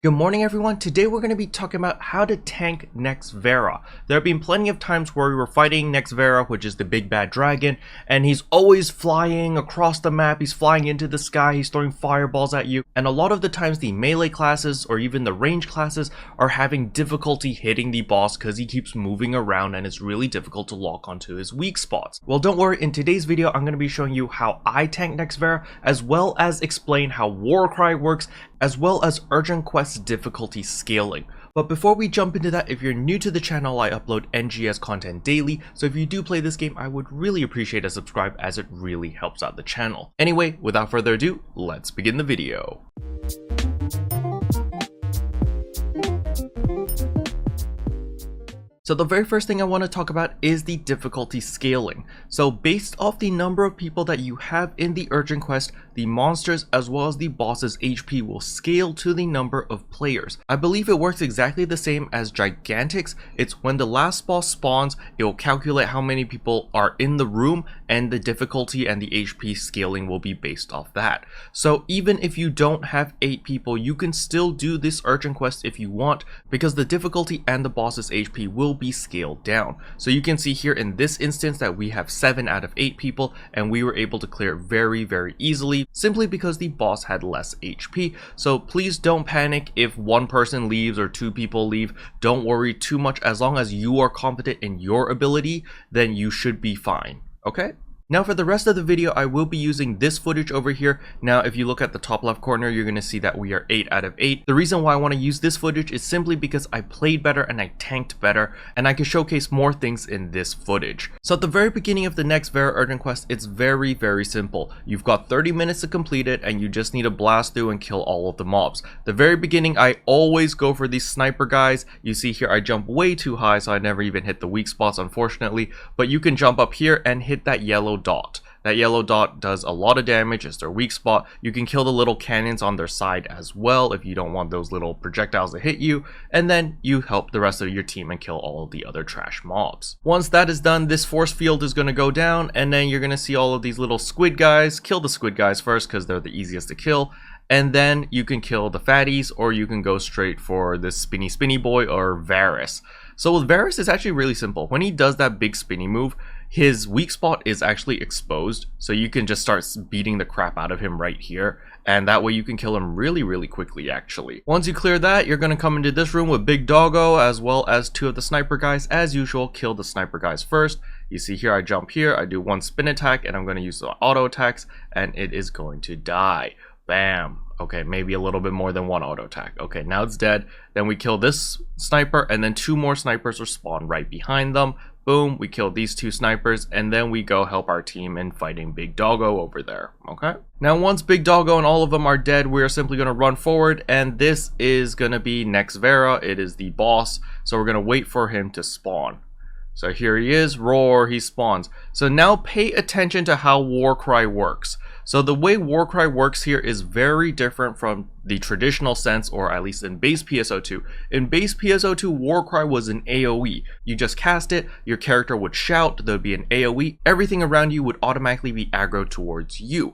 Good morning everyone. Today we're going to be talking about how to tank Nex Vera. There have been plenty of times where we were fighting Nex Vera, which is the big bad dragon, and he's always flying across the map, he's flying into the sky, he's throwing fireballs at you, and a lot of the times the melee classes or even the range classes are having difficulty hitting the boss because he keeps moving around and it's really difficult to lock onto his weak spots. Well, don't worry, in today's video I'm going to be showing you how I tank Nex Vera, as well as explain how Warcry works, as well as urgent quest difficulty scaling. But before we jump into that, if you're new to the channel, I upload NGS content daily, so if you do play this game, I would really appreciate a subscribe as it really helps out the channel. Anyway, without further ado, let's begin the video. So the very first thing I want to talk about is the difficulty scaling. So based off the number of people that you have in the urgent quest, the monsters as well as the boss's HP will scale to the number of players. I believe it works exactly the same as Gigantics. It's when the last boss spawns, it will calculate how many people are in the room, and the difficulty and the HP scaling will be based off that. So even if you don't have 8 people, you can still do this urgent quest if you want, because the difficulty and the boss's HP will be scaled down. So you can see here in this instance that we have 7 out of 8 people, and we were able to clear very easily, simply because the boss had less HP. So please don't panic if one person leaves or 2 people leave. Don't worry too much. As long as you are confident in your ability, then you should be fine. Okay? Now for the rest of the video, I will be using this footage over here. Now if you look at the top left corner, you're going to see that we are 8 out of 8. The reason why I want to use this footage is simply because I played better and I tanked better, and I can showcase more things in this footage. So at the very beginning of the Nex Vera urgent quest, it's very simple. You've got 30 minutes to complete it, and you just need to blast through and kill all of the mobs. The very beginning, I always go for these sniper guys. You see here I jump way too high, so I never even hit the weak spots, unfortunately, but you can jump up here and hit that yellow dot. That yellow dot does a lot of damage. It's their weak spot. You can kill the little cannons on their side as well if you don't want those little projectiles to hit you, and then you help the rest of your team and kill all of the other trash mobs. Once that is done, this force field is going to go down, and then you're going to see all of these little squid guys. Kill the squid guys first because they're the easiest to kill, and then you can kill the fatties, or you can go straight for this spinny boy or Varus. So with Varus, it's actually really simple. When he does that big spinny move, his weak spot is actually exposed, so you can just start beating the crap out of him right here, and that way you can kill him really quickly actually. Once you clear that, you're going to come into this room with Big Doggo as well as 2 of the sniper guys. As usual, kill the sniper guys first. You see here I jump here, I do 1 spin attack, and I'm going to use the auto attacks, and it is going to die. Bam. Okay, maybe a little bit more than 1 auto attack. Okay, now it's dead. Then we kill this sniper, and then 2 more snipers will spawn right behind them. Boom, we kill these 2 snipers, and then we go help our team in fighting Big Doggo over there. Okay, now once Big Doggo and all of them are dead, we are simply going to run forward, and this is going to be Nex Vera. It is the boss, so we're going to wait for him to spawn. So here he is, roar, he spawns. So now pay attention to how Warcry works. So the way Warcry works here is very different from the traditional sense, or at least in base PSO2. In base PSO2, Warcry was an AoE. You just cast it, your character would shout, there would be an AoE, everything around you would automatically be aggro towards you.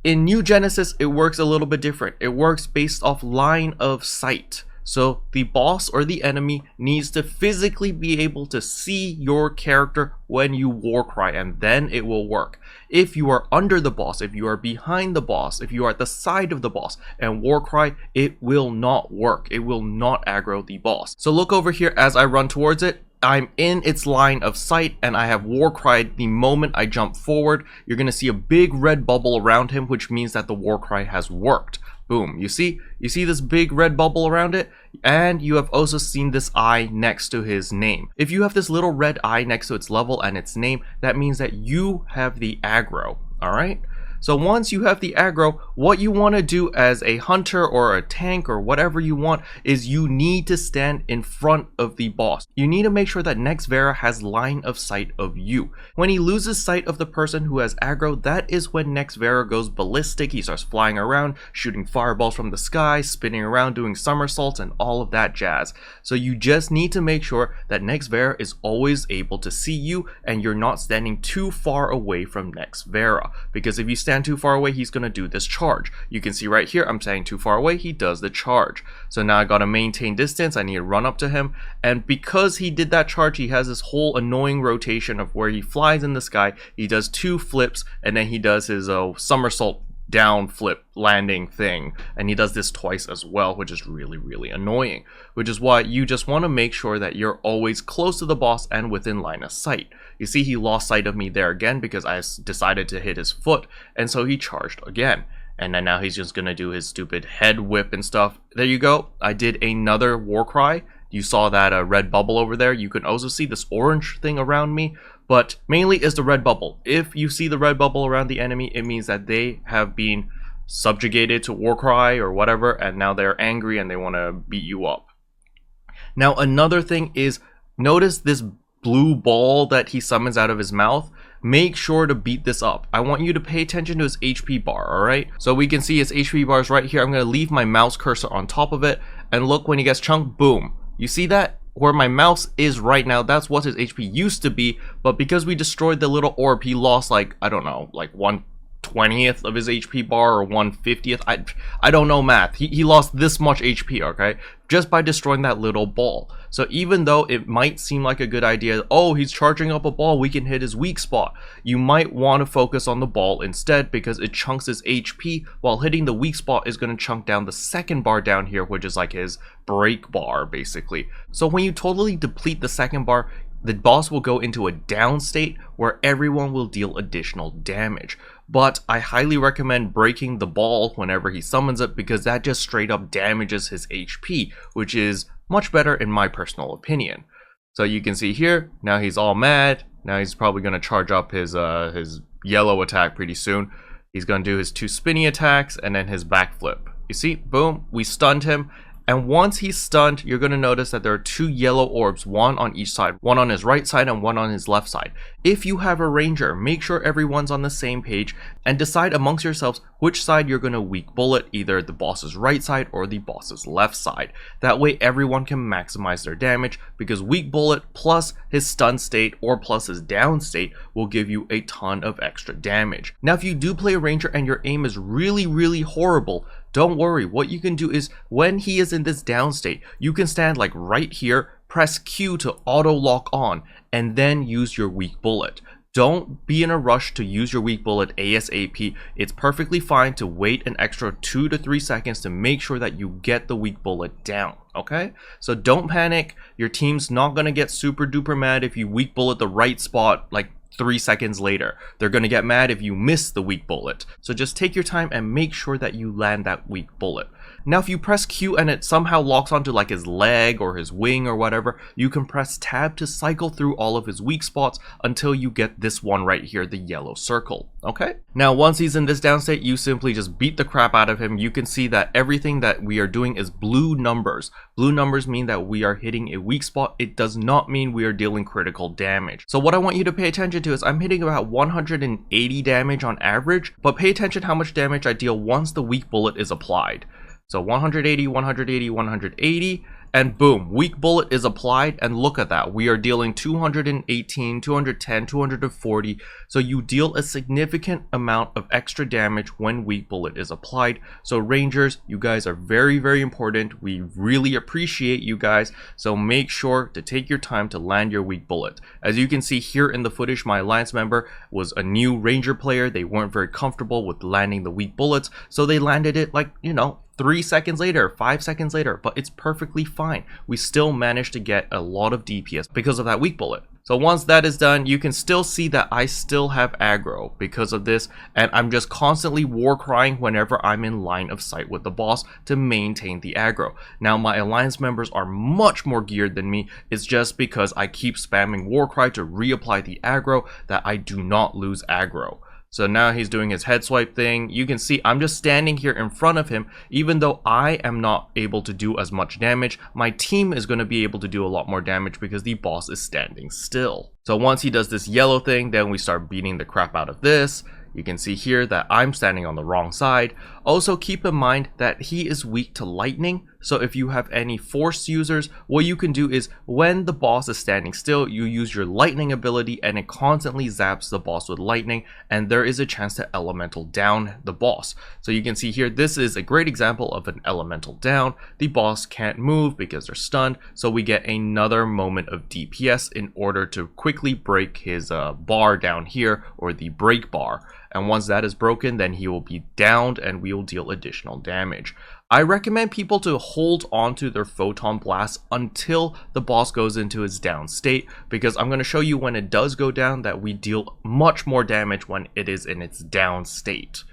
In New Genesis, it works a little bit different. It works based off line of sight. So the boss or the enemy needs to physically be able to see your character when you Warcry, and then it will work. If you are under the boss, if you are behind the boss, if you are at the side of the boss and Warcry, it will not work. It will not aggro the boss. So look over here as I run towards it. I'm in its line of sight, and I have Warcry. The moment I jump forward, you're going to see a big red bubble around him, which means that the Warcry has worked. Boom, you see this big red bubble around it, and you have also seen this eye next to his name. If you have this little red eye next to its level and its name, that means that you have the aggro. All right, so once you have the aggro, what you want to do as a hunter or a tank or whatever you want is you need to stand in front of the boss. You need to make sure that Nex Vera has line of sight of you. When he loses sight of the person who has aggro, that is when Nex Vera goes ballistic. He starts flying around, shooting fireballs from the sky, spinning around, doing somersaults, and all of that jazz. So you just need to make sure that Nex Vera is always able to see you, and you're not standing too far away from Nex Vera. Because if you stand stand too far away, he's going to do this charge. You can see right here, I'm standing too far away, he does the charge. So now I got to maintain distance, I need to run up to him, and because he did that charge, he has this whole annoying rotation of where he flies in the sky, he does 2 flips, and then he does his somersault down flip landing thing, and he does this twice as well, which is really annoying, which is why you just want to make sure that you're always close to the boss and within line of sight. You see, he lost sight of me there again because I decided to hit his foot, and so he charged again, and then now he's just gonna do his stupid head whip and stuff. There you go, I did another war cry. You saw that red bubble over there. You can also see this orange thing around me, but mainly is the red bubble. If you see the red bubble around the enemy, it means that they have been subjugated to war cry or whatever, and now they're angry and they want to beat you up. Now another thing is, notice this blue ball that he summons out of his mouth. Make sure to beat this up. I want you to pay attention to his HP bar, alright? So we can see his HP bar is right here. I'm going to leave my mouse cursor on top of it, and look, when he gets chunked, boom. You see that? Where my mouse is right now, that's what his HP used to be, but because we destroyed the little orb, he lost like, I don't know, like 1/20th of his HP bar or 1/50th. I don't know math. He lost this much HP, okay? Just by destroying that little ball. So even though it might seem like a good idea, oh, he's charging up a ball, we can hit his weak spot, you might want to focus on the ball instead because it chunks his HP, while hitting the weak spot is going to chunk down the second bar down here, which is like his break bar basically. So when you totally deplete the second bar, the boss will go into a down state where everyone will deal additional damage. But I highly recommend breaking the ball whenever he summons it, because that just straight up damages his HP, which is much better in my personal opinion. So you can see here, now he's all mad. Now he's probably going to charge up his yellow attack pretty soon. He's going to do his 2 spinny attacks and then his backflip. You see, boom, we stunned him. And once he's stunned, you're going to notice that there are 2 yellow orbs, one on each side, one on his right side and one on his left side. If you have a ranger, make sure everyone's on the same page and decide amongst yourselves which side you're going to weak bullet, either the boss's right side or the boss's left side. That way everyone can maximize their damage, because weak bullet plus his stun state or plus his down state will give you a ton of extra damage. Now if you do play a ranger and your aim is really horrible, don't worry. What you can do is, when he is in this down state, you can stand like right here, press Q to auto lock on, and then use your weak bullet. Don't be in a rush to use your weak bullet ASAP. It's perfectly fine to wait an extra 2 to 3 seconds to make sure that you get the weak bullet down, okay? So don't panic. Your team's not gonna get super duper mad if you weak bullet the right spot like 3 seconds later. They're gonna get mad if you miss the weak bullet. So just take your time and make sure that you land that weak bullet. Now if you press Q and it somehow locks onto like his leg or his wing or whatever, you can press tab to cycle through all of his weak spots until you get this one right here, the yellow circle, okay? Now once he's in this down state, you simply just beat the crap out of him. You can see that everything that we are doing is blue numbers. Blue numbers mean that we are hitting a weak spot. It does not mean we are dealing critical damage. So what I want you to pay attention to is, I'm hitting about 180 damage on average, but pay attention how much damage I deal once the weak bullet is applied. So 180, 180, 180, and boom, weak bullet is applied, and look at that. We are dealing 218, 210, 240. So you deal a significant amount of extra damage when weak bullet is applied. So Rangers, you guys are very important. We really appreciate you guys. So make sure to take your time to land your weak bullet. As you can see here in the footage, my alliance member was a new Ranger player. They weren't very comfortable with landing the weak bullets, so they landed it like, you know, 3 seconds later, 5 seconds later, but it's perfectly fine. We still managed to get a lot of DPS because of that weak bullet. So once that is done, you can still see that I still have aggro because of this, and I'm just constantly war crying whenever I'm in line of sight with the boss to maintain the aggro. Now my alliance members are much more geared than me. It's just because I keep spamming war cry to reapply the aggro that I do not lose aggro. So now he's doing his head swipe thing. You can see I'm just standing here in front of him. Even though I am not able to do as much damage, my team is going to be able to do a lot more damage because the boss is standing still. So once he does this yellow thing, then we start beating the crap out of this. You can see here that I'm standing on the wrong side. Also keep in mind that he is weak to lightning, So if you have any force users, what you can do is when the boss is standing still, you use your lightning ability and it constantly zaps the boss with lightning, and there is a chance to elemental down the boss. So you can see here, this is a great example of an elemental down. The boss can't move because they're stunned, so we get another moment of DPS in order to quickly break his bar down here, or the break bar. And once that is broken, then he will be downed and we will deal additional damage. I recommend people to hold on to their photon blast until the boss goes into his down state, because I'm going to show you when it does go down that we deal much more damage when it is in its down state.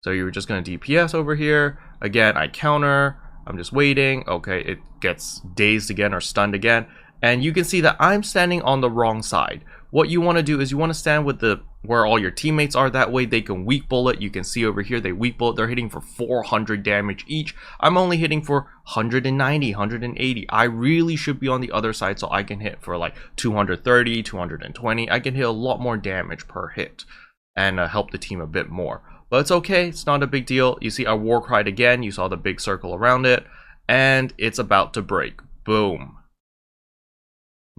So you're just going to DPS over here. Again, I counter. I'm just waiting. Okay, it gets dazed again or stunned again. And you can see that I'm standing on the wrong side. What you want to do is you want to stand with where all your teammates are. That way they can weak bullet. You can see over here they weak bullet. They're hitting for 400 damage each. I'm only hitting for 190, 180. I really should be on the other side so I can hit for like 230, 220. I can hit a lot more damage per hit and help the team a bit more. But it's okay. It's not a big deal. You see I war cried again. You saw the big circle around it. And it's about to break. Boom.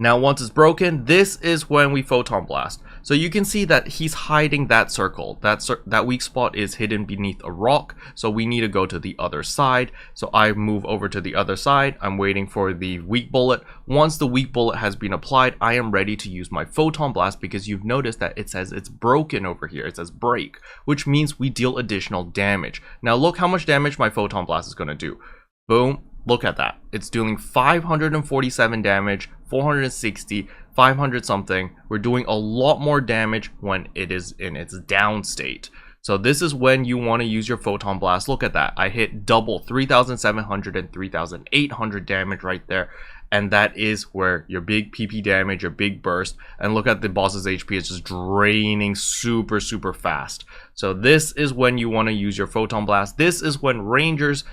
Now once it's broken, this is when we photon blast. So you can see that he's hiding that circle. That weak spot is hidden beneath a rock, so we need to go to the other side. So I move over to the other side. I'm waiting for the weak bullet. Once the weak bullet has been applied, I am ready to use my photon blast, because you've noticed that it says it's broken over here. It says break, which means we deal additional damage. Now look how much damage my photon blast is going to do. Boom. Look at that. It's dealing 547 damage, 460, 500 something. We're doing a lot more damage when it is in its down state. So this is when you want to use your photon blast. Look at that. I hit double 3,700 and 3,800 damage right there. And that is where your big PP damage, your big burst, and look at the boss's HP, it's just draining super fast. So this is when you want to use your photon blast. This is when rangers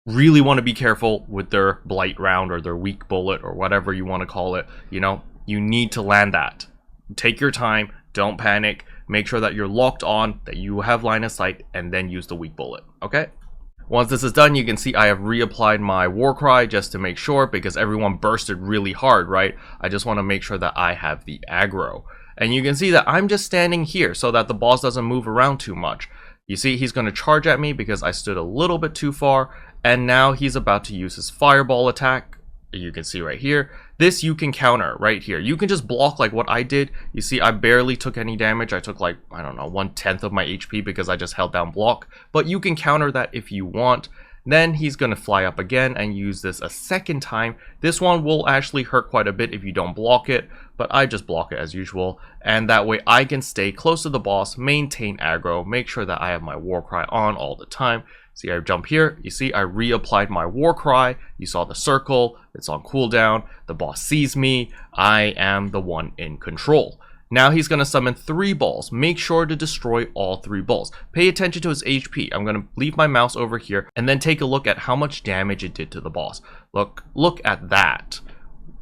really want to be careful with their blight round or their weak bullet or whatever you want to call it. You know, you need to land that. Take your time, don't panic, make sure that you're locked on, that you have line of sight, and then use the weak bullet, okay? Once this is done, you can see I have reapplied my war cry just to make sure, because everyone bursted really hard, right? I just want to make sure that I have the aggro. And you can see that I'm just standing here so that the boss doesn't move around too much. You see, he's going to charge at me because I stood a little bit too far. And now he's about to use his fireball attack. You can see right here. This you can counter right here. You can just block like what I did. You see, I barely took any damage. I took like, I don't know, 1/10 of my HP because I just held down block. But you can counter that if you want. Then he's going to fly up again and use this a second time. This one will actually hurt quite a bit if you don't block it, but I just block it as usual. And that way I can stay close to the boss, maintain aggro, make sure that I have my war cry on all the time. See, I jump here. You see, I reapplied my war cry. You saw the circle. It's on cooldown. The boss sees me. I am the one in control. Now he's going to summon 3 balls. Make sure to destroy all 3 balls. Pay attention to his HP. I'm going to leave my mouse over here and then take a look at how much damage it did to the boss. Look at that.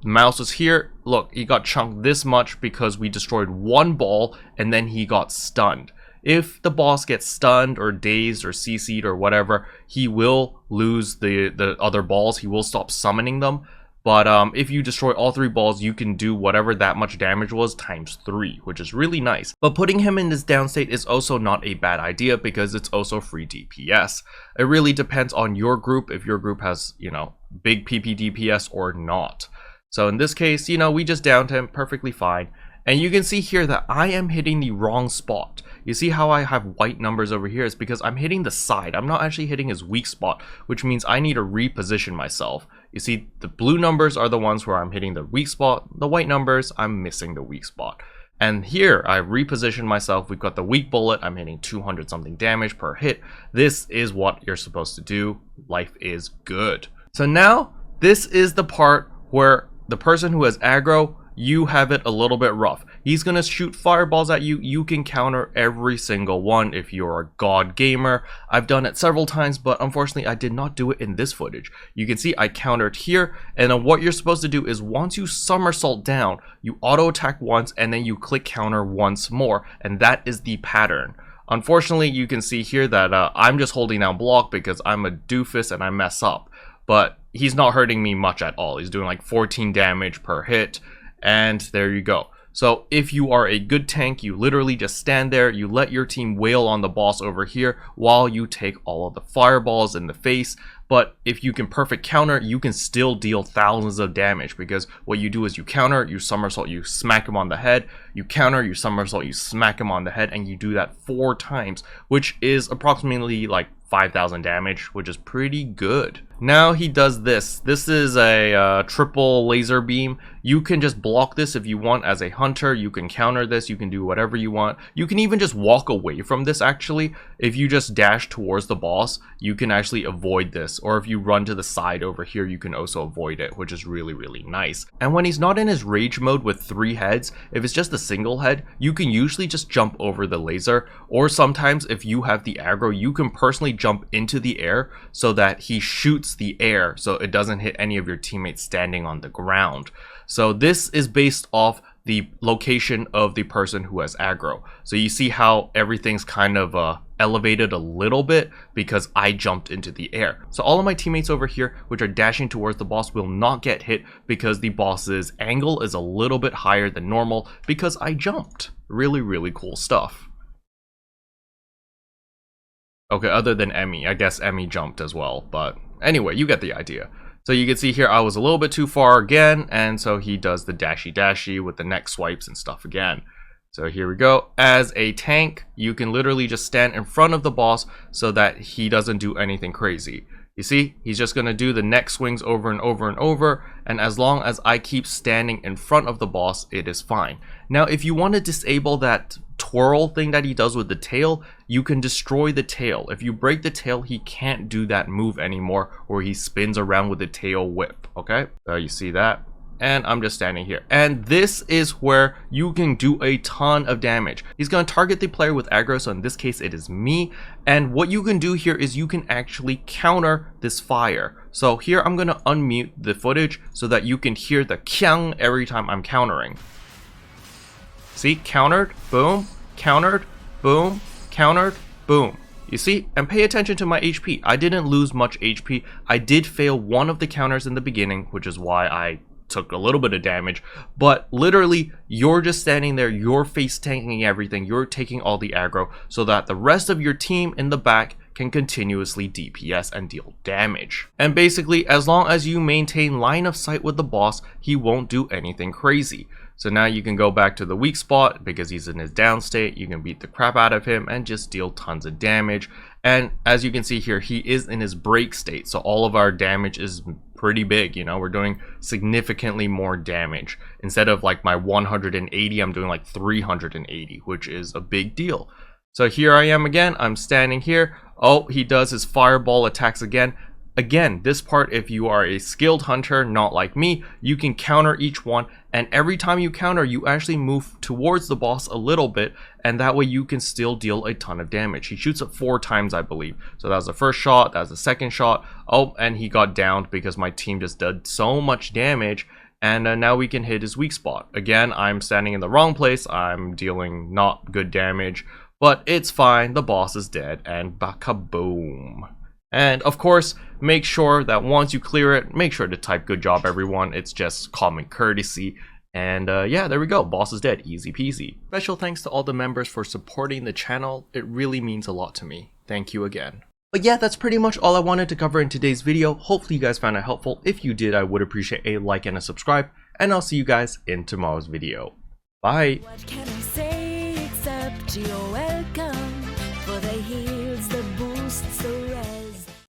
The mouse is here. Look, he got chunked this much because we destroyed 1 ball and then he got stunned. If the boss gets stunned or dazed or CC'd or whatever, he will lose the other balls. He will stop summoning them. But if you destroy all 3 balls, you can do whatever that much damage was times 3, which is really nice. But putting him in this down state is also not a bad idea because it's also free DPS. It really depends on your group, if your group has, you know, big PP DPS or not. So in this case, you know, we just downed him perfectly fine. And you can see here that I am hitting the wrong spot. You see how I have white numbers over here? It's because I'm hitting the side. I'm not actually hitting his weak spot, which means I need to reposition myself. You see, the blue numbers are the ones where I'm hitting the weak spot. The white numbers, I'm missing the weak spot. And here, I repositioned myself. We've got the weak bullet. I'm hitting 200 something damage per hit. This is what you're supposed to do. Life is good. So now, this is the part where the person who has aggro, you have it a little bit rough. He's going to shoot fireballs at you. You can counter every single one if you're a god gamer. I've done it several times, but unfortunately I did not do it in this footage. You can see I countered here, and then what you're supposed to do is once you somersault down, you auto attack once and then you click counter once more, and that is the pattern. Unfortunately, you can see here that I'm just holding down block because I'm a doofus and I mess up. But he's not hurting me much at all. He's doing like 14 damage per hit, and there you go. So if you are a good tank, you literally just stand there, you let your team wail on the boss over here while you take all of the fireballs in the face. But if you can perfect counter, you can still deal thousands of damage, because what you do is you counter, you somersault, you smack him on the head, you counter, you somersault, you smack him on the head, and you do that 4 times, which is approximately like 5,000 damage, which is pretty good. Now he does this. This is a triple laser beam. You can just block this if you want as a hunter. You can counter this. You can do whatever you want. You can even just walk away from this actually. If you just dash towards the boss, you can actually avoid this. Or if you run to the side over here, you can also avoid it, which is really, really nice. And when he's not in his rage mode with 3 heads, if it's just a single head, you can usually just jump over the laser. Or sometimes if you have the aggro, you can personally jump into the air so that he shoots the air so it doesn't hit any of your teammates standing on the ground. So this is based off the location of the person who has aggro. So you see how everything's kind of elevated a little bit because I jumped into the air. So all of my teammates over here, which are dashing towards the boss, will not get hit because the boss's angle is a little bit higher than normal because I jumped. Really, really cool stuff. Okay, other than Emmy. I guess Emmy jumped as well, but anyway, you get the idea. So you can see here I was a little bit too far again, and so he does the dashy with the neck swipes and stuff again. So here we go. As a tank, you can literally just stand in front of the boss so that he doesn't do anything crazy. You see, he's just going to do the neck swings over and over and over, and as long as I keep standing in front of the boss, it is fine. Now, if you want to disable that twirl thing that he does with the tail, you can destroy the tail. If you break the tail, he can't do that move anymore where he spins around with the tail whip, okay? So you see that? And I'm just standing here. And this is where you can do a ton of damage. He's going to target the player with aggro, so in this case it is me. And what you can do here is you can actually counter this fire. So here I'm going to unmute the footage so that you can hear the kyang every time I'm countering. See, countered, boom, countered, boom, countered, boom. You see, and pay attention to my HP. I didn't lose much HP. I did fail one of the counters in the beginning, which is why I took a little bit of damage, but literally you're just standing there, you're face tanking everything, you're taking all the aggro so that the rest of your team in the back can continuously DPS and deal damage. And basically, as long as you maintain line of sight with the boss, he won't do anything crazy. So now you can go back to the weak spot because he's in his down state. You can beat the crap out of him and just deal tons of damage. And as you can see here, he is in his break state, so all of our damage is pretty big. You know, we're doing significantly more damage. Instead of like my 180, I'm doing like 380, which is a big deal. So here I am again, I'm standing here. Oh, he does his fireball attacks again. Again, this part, if you are a skilled hunter, not like me, you can counter each one, and every time you counter, you actually move towards the boss a little bit, and that way you can still deal a ton of damage. He shoots it 4 times, I believe. So that was the first shot, that was the second shot. Oh, and he got downed because my team just did so much damage, and now we can hit his weak spot. Again, I'm standing in the wrong place, I'm dealing not good damage, but it's fine, the boss is dead, and baka-boom. And of course, make sure that once you clear it, make sure to type "good job everyone." It's just common courtesy. And yeah, there we go, boss is dead, easy peasy. Special thanks to all the members for supporting the channel. It really means a lot to me. Thank you again. But yeah, that's pretty much all I wanted to cover in today's video. Hopefully you guys found it helpful. If you did, I would appreciate a like and a subscribe. And I'll see you guys in tomorrow's video. Bye! What can I say except you're welcome for the year?